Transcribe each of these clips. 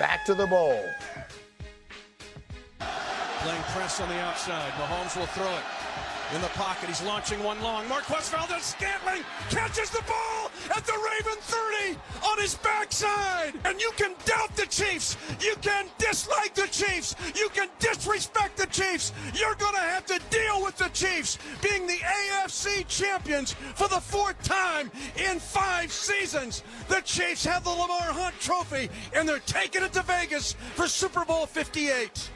back to the bowl. Playing press on the outside. Mahomes will throw it. In the pocket, he's launching one long. Marquez Valdes-Scantling catches the ball at the Raven 30 on his backside. And you can doubt the Chiefs. You can dislike the Chiefs. You can disrespect the Chiefs. You're going to have to deal with the Chiefs being the AFC champions for the fourth time in 5 seasons. The Chiefs have the Lamar Hunt Trophy, and they're taking it to Vegas for Super Bowl 58.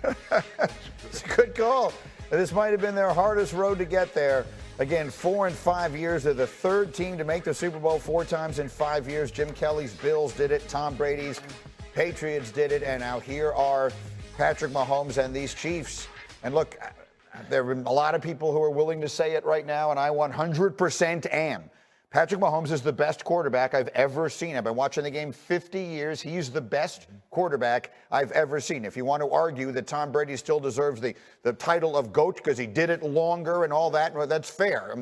It's a good call. This might have been their hardest road to get there. Again, 4 in 5 years. They're the third team to make the Super Bowl 4 times in 5 years. Jim Kelly's Bills did it. Tom Brady's Patriots did it. And now here are Patrick Mahomes and these Chiefs. And look, there are a lot of people who are willing to say it right now, and I 100% am. Patrick Mahomes is the best quarterback I've ever seen. I've been watching the game 50 years. He's the best quarterback I've ever seen. If you want to argue that Tom Brady still deserves the title of GOAT because he did it longer and all that, well, that's fair.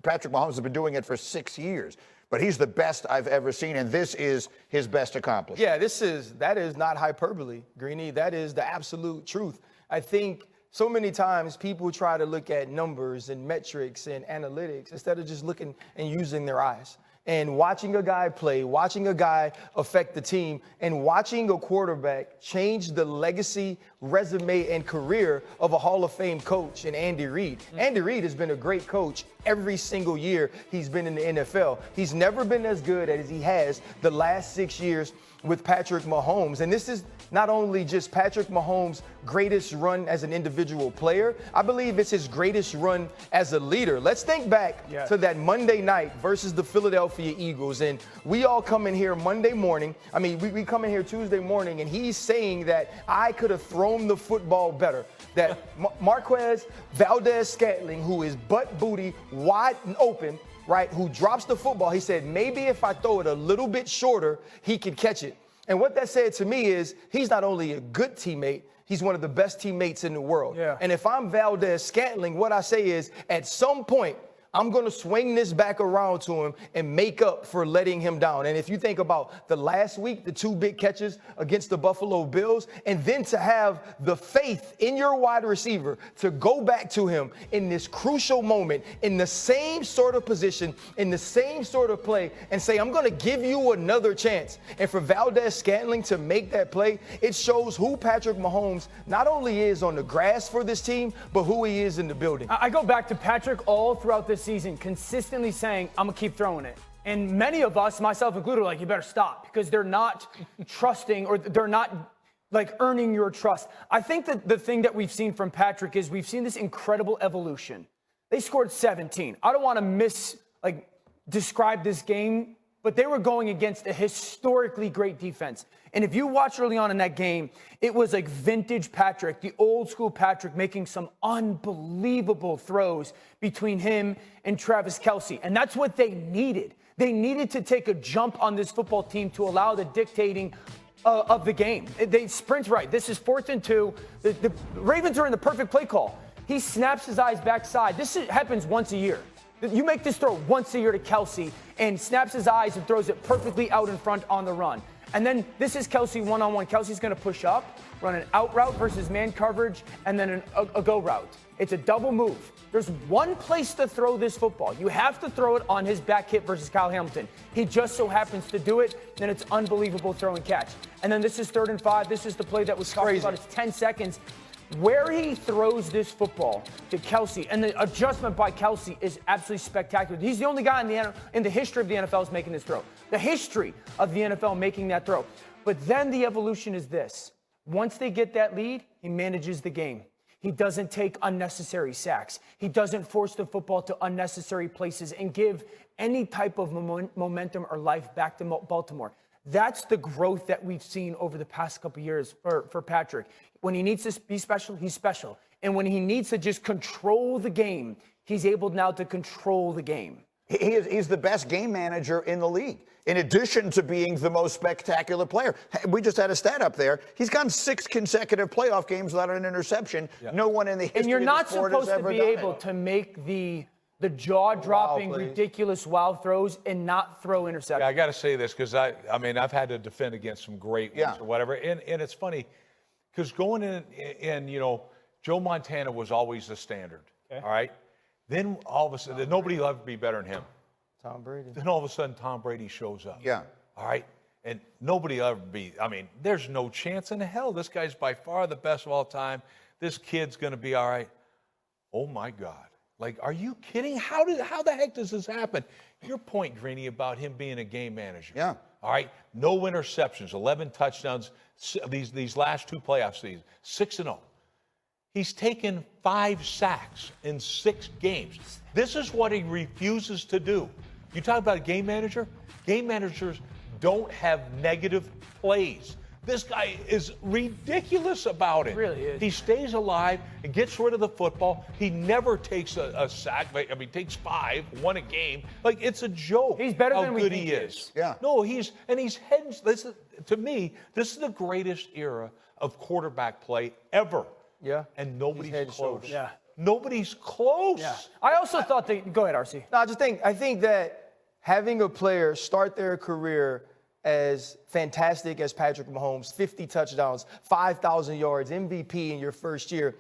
Patrick Mahomes has been doing it for 6 years. But he's the best I've ever seen, and this is his best accomplishment. Yeah, that is not hyperbole, Greeny. That is the absolute truth. I think so many times people try to look at numbers and metrics and analytics instead of just looking and using their eyes. And watching a guy play, watching a guy affect the team, and watching a quarterback change the legacy, resume, and career of a Hall of Fame coach in Andy Reid. Andy Reid has been a great coach every single year he's been in the NFL. He's never been as good as he has the last 6 years with Patrick Mahomes. And this is not only just Patrick Mahomes' greatest run as an individual player, I believe it's his greatest run as a leader. Let's think back to that Monday night versus the Philadelphia Eagles. And we all come in here Monday morning. I mean, we come in here Tuesday morning, and he's saying that I could have thrown the football better. That Marquez Valdes-Scantling, who is butt booty wide open, right, who drops the football, he said, maybe if I throw it a little bit shorter, he could catch it. And what that said to me is he's not only a good teammate, he's one of the best teammates in the world. Yeah. And if I'm Valdes-Scantling, what I say is at some point, I'm going to swing this back around to him and make up for letting him down. And if you think about the last week, the 2 big catches against the Buffalo Bills, and then to have the faith in your wide receiver to go back to him in this crucial moment, in the same sort of position, in the same sort of play, and say, I'm going to give you another chance. And for Valdes-Scantling to make that play, it shows who Patrick Mahomes not only is on the grass for this team, but who he is in the building. I go back to Patrick all throughout this season consistently saying, I'm going to keep throwing it. And many of us, myself included, are like, you better stop because they're not trusting or they're not like earning your trust. I think that the thing that we've seen from Patrick is we've seen this incredible evolution. They scored 17. I don't want to describe this game, but they were going against a historically great defense. And if you watch early on in that game, it was like vintage Patrick, the old school Patrick, making some unbelievable throws between him and Travis Kelce. And that's what they needed. They needed to take a jump on this football team to allow the dictating of the game. They sprint right. This is 4th and 2. The Ravens are in the perfect play call. He snaps his eyes backside. This happens once a year. You make this throw once a year to Kelce and snaps his eyes and throws it perfectly out in front on the run. And then this is Kelce one-on-one. Kelce's going to push up, run an out route versus man coverage, and then a go route. It's a double move. There's one place to throw this football. You have to throw it on his back hip versus Kyle Hamilton. He just so happens to do it, and it's unbelievable throw and catch. And then this is 3rd and 5. This is the play that was talked about. It's 10 seconds. Where he throws this football to Kelce, and the adjustment by Kelce is absolutely spectacular. He's the only guy in the history of the NFL is making this throw. The history of the NFL making that throw. But then the evolution is this. Once they get that lead, he manages the game. He doesn't take unnecessary sacks. He doesn't force the football to unnecessary places and give any type of momentum or life back to Baltimore. That's the growth that we've seen over the past couple of years for Patrick. When he needs to be special, he's special. And when he needs to just control the game, he's able now to control the game. He's the best game manager in the league, in addition to being the most spectacular player. We just had a stat up there. He's gone 6 consecutive playoff games without an interception. Yeah. No one in the history and you're not of the sport supposed has to ever be done able it. to make the the jaw-dropping, ridiculous wow throws and not throw interceptions. Yeah, I got to say this because I mean, I've had to defend against some great ones or whatever, and it's funny because going in, you know, Joe Montana was always the standard. All right, then all of a sudden, nobody will ever be better than him. Tom Brady. Then all of a sudden, Tom Brady shows up. Yeah. All right, and nobody will ever be. I mean, there's no chance in hell. This guy's by far the best of all time. This kid's going to be all right. Oh my God. Like, are you kidding? How the heck does this happen? Your point, Greeny, about him being a game manager. Yeah. All right. No interceptions, 11 touchdowns these last 2 playoff seasons, 6-0. He's taken 5 sacks in 6 games. This is what he refuses to do. You talk about a game manager? Game managers don't have negative plays. This guy is ridiculous about it. Really is. He stays alive and gets rid of the football. He never takes a sack. I mean, takes 5, 1 a game. Like, it's a joke. He's better how than we good think he is. Yeah. No, he's heading. To me, this is the greatest era of quarterback play ever. Yeah. And nobody's close. Yeah. Nobody's close. Yeah. I also thought that. Go ahead, RC. No, I think that having a player start their career as fantastic as Patrick Mahomes, 50 touchdowns, 5,000 yards, MVP in your first year,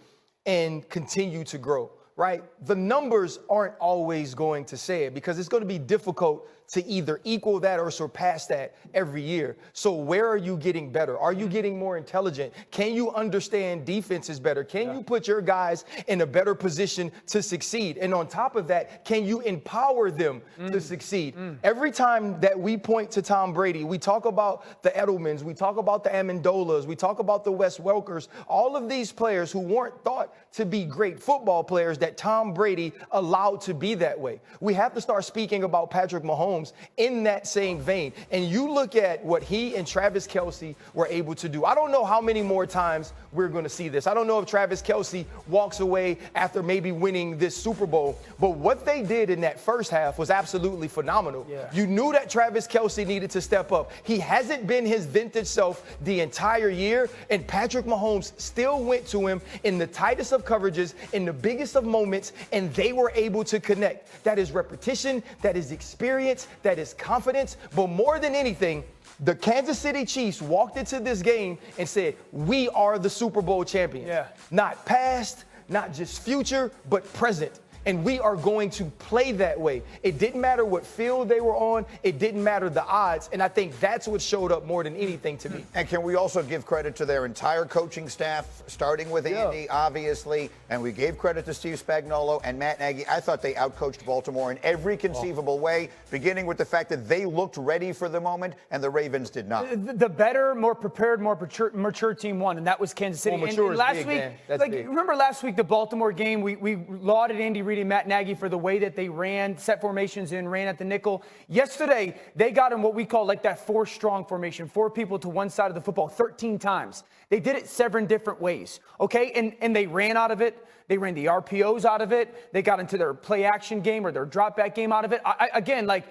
and continue to grow, right? The numbers aren't always going to say it because it's going to be difficult to either equal that or surpass that every year. So where are you getting better? Are you getting more intelligent? Can you understand defenses better? Can you put your guys in a better position to succeed? And on top of that, can you empower them to succeed? Every time that we point to Tom Brady, we talk about the Edelmans, we talk about the Amendolas, we talk about the Wes Welkers, all of these players who weren't thought to be great football players that Tom Brady allowed to be that way. We have to start speaking about Patrick Mahomes in that same vein. And you look at what he and Travis Kelce were able to do. I don't know how many more times we're going to see this. I don't know if Travis Kelce walks away after maybe winning this Super Bowl, but what they did in that first half was absolutely phenomenal. Yeah. You knew that Travis Kelce needed to step up. He hasn't been his vintage self the entire year, and Patrick Mahomes still went to him in the tightest of coverages, in the biggest of moments, and they were able to connect. That is repetition, that is experience, that is confidence, but more than anything, the Kansas City Chiefs walked into this game and said, we are the Super Bowl champions. Yeah. Not past, not just future, but present. And we are going to play that way. It didn't matter what field they were on. It didn't matter the odds. And I think that's what showed up more than anything to me. And can we also give credit to their entire coaching staff, starting with Andy, obviously, and we gave credit to Steve Spagnuolo and Matt Nagy. I thought they outcoached Baltimore in every conceivable way, beginning with the fact that they looked ready for the moment and the Ravens did not. The better, more prepared, more mature team won, and that was Kansas City. Well, mature and is last big, week, man. That's like, big. remember last week, the Baltimore game, we lauded Andy Reid and Matt Nagy for the way that they ran, set formations and ran at the nickel. Yesterday, they got in what we call like that 4-strong formation, 4 people to one side of the football 13 times. They did it 7 different ways, okay? And they ran out of it. They ran the RPOs out of it. They got into their play action game or their drop back game out of it. Again, like,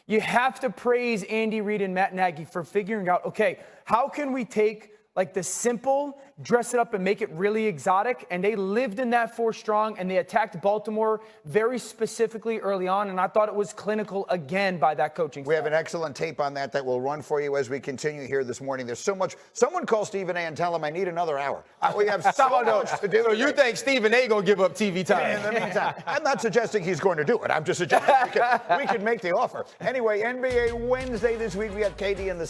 you have to praise Andy Reid and Matt Nagy for figuring out, okay, how can we take like the simple, dress it up and make it really exotic? And they lived in that 4-strong, and they attacked Baltimore very specifically early on, and I thought it was clinical again by that coaching staff. We have an excellent tape on that we'll run for you as we continue here this morning. There's so much. Someone call Stephen A. and tell him I need another hour. We have so much to do. So you think Stephen A. going to give up TV time? In the meantime, I'm not suggesting he's going to do it. I'm just suggesting we could make the offer. Anyway, NBA Wednesday this week, we have Katie in the